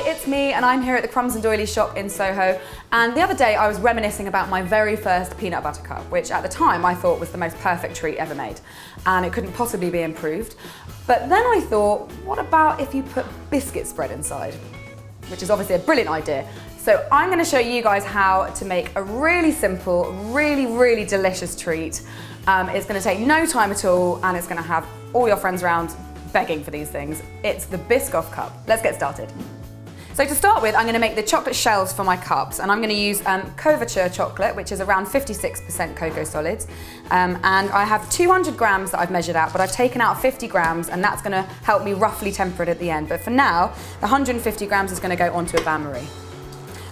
it's me, and I'm here at the Crumbs Doilies shop in Soho. And the other day I was reminiscing about my very first peanut butter cup, which at the time I thought was the most perfect treat ever made. And it couldn't possibly be improved. But then I thought, what about if you put biscuit spread inside? Which is obviously a brilliant idea. So I'm going to show you guys how to make a really simple, really delicious treat. It's going to take no time at all, and it's going to have all your friends around begging for these things. It's the Biscoff cup. Let's get started. So to start with, I'm going to make the chocolate shells for my cups, and I'm going to use couverture chocolate, which is around 56% cocoa solids. And I have 200 grams that I've measured out, but I've taken out 50 grams, and that's going to help me roughly temper it at the end. But for now, the 150 grams is going to go onto a bain-marie.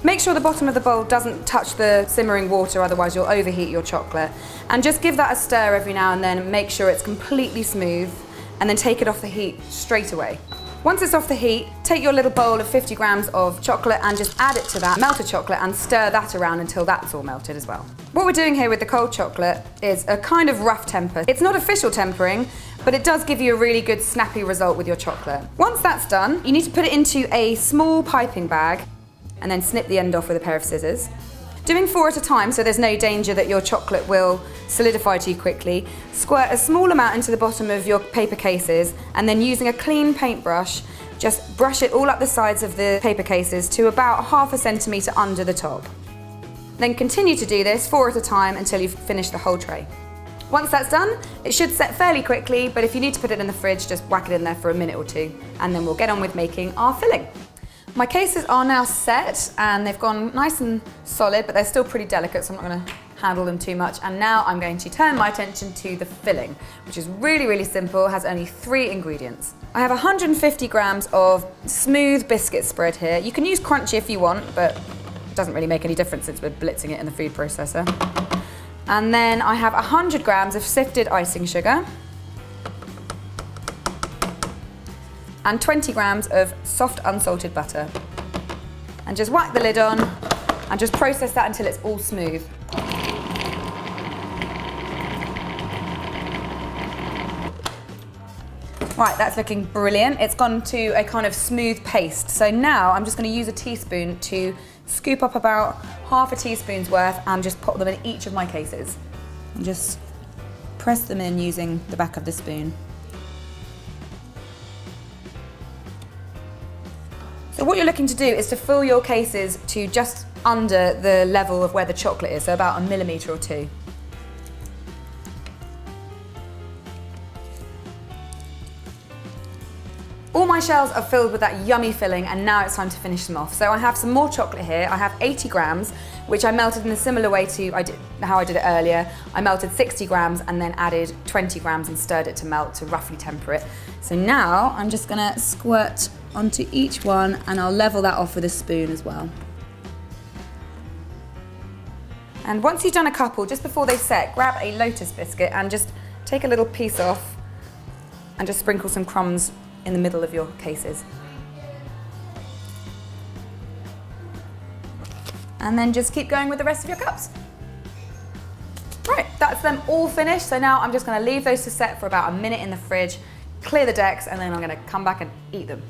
Make sure the bottom of the bowl doesn't touch the simmering water, otherwise you'll overheat your chocolate. And just give that a stir every now and then, make sure it's completely smooth, and then take it off the heat straight away. Once it's off the heat, take your little bowl of 50 grams of chocolate and just add it to that melted chocolate and stir that around until that's all melted as well. What we're doing here with the cold chocolate is a kind of rough temper. It's not official tempering, but it does give you a really good snappy result with your chocolate. Once that's done, you need to put it into a small piping bag and then snip the end off with a pair of scissors. Doing 4 at a time, so there's no danger that your chocolate will solidify too quickly. Squirt a small amount into the bottom of your paper cases, and then using a clean paintbrush, just brush it all up the sides of the paper cases to about ½ a centimetre under the top. Then continue to do this 4 at a time until you've finished the whole tray. Once that's done, it should set fairly quickly, but if you need to put it in the fridge, just whack it in there for a minute or two, and then we'll get on with making our filling. My cases are now set, and they've gone nice and solid, but they're still pretty delicate, so I'm not going to handle them too much. And now I'm going to turn my attention to the filling, which is really simple, has only 3 ingredients. I have 150 grams of smooth biscuit spread here. You can use crunchy if you want, but it doesn't really make any difference since we're blitzing it in the food processor. And then I have 100 grams of sifted icing sugar, and 20 grams of soft unsalted butter. And just whack the lid on and just process that until it's all smooth. Right, that's looking brilliant. It's gone to a kind of smooth paste. So now I'm just going to use a teaspoon to scoop up about ½ a teaspoon's worth and just pop them in each of my cases. And just press them in using the back of the spoon. So what you're looking to do is to fill your cases to just under the level of where the chocolate is, so about 1 millimetre or 2. All my shells are filled with that yummy filling, and now it's time to finish them off. So I have some more chocolate here. I have 80 grams, which I melted in a similar way to how I did it earlier. I melted 60 grams and then added 20 grams and stirred it to melt to roughly temper it. So now I'm just gonna squirt onto each one, and I'll level that off with a spoon as well. And once you've done a couple, just before they set, grab a lotus biscuit and just take a little piece off and just sprinkle some crumbs in the middle of your cases. And then just keep going with the rest of your cups. Right, that's them all finished. So now I'm just gonna leave those to set for about a minute in the fridge, clear the decks, and then I'm gonna come back and eat them.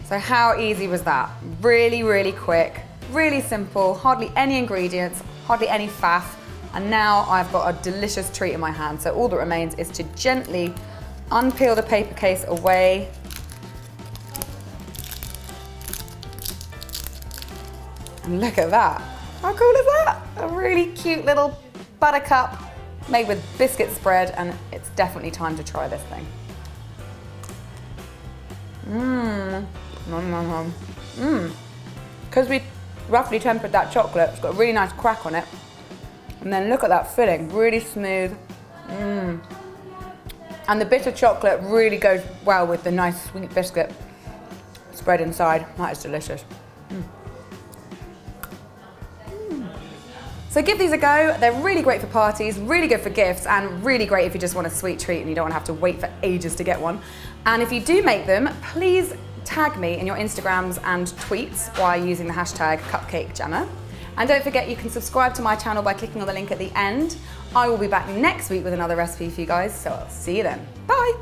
So how easy was that? Really quick, really simple, hardly any ingredients, hardly any faff, and now I've got a delicious treat in my hand. So all that remains is to gently unpeel the paper case away. And look at that. How cool is that? A really cute little buttercup made with biscuit spread, and it's definitely time to try this thing. Because we roughly tempered that chocolate, it's got a really nice crack on it. And then look at that filling, really smooth. And the bitter chocolate really goes well with the nice sweet biscuit spread inside. That is delicious. So give these a go. They're really great for parties, really good for gifts, and really great if you just want a sweet treat and you don't want to have to wait for ages to get one. And if you do make them, please tag me in your Instagrams and tweets while using the hashtag Cupcake Jemma. And don't forget, you can subscribe to my channel by clicking on the link at the end. I will be back next week with another recipe for you guys, so I'll see you then. Bye.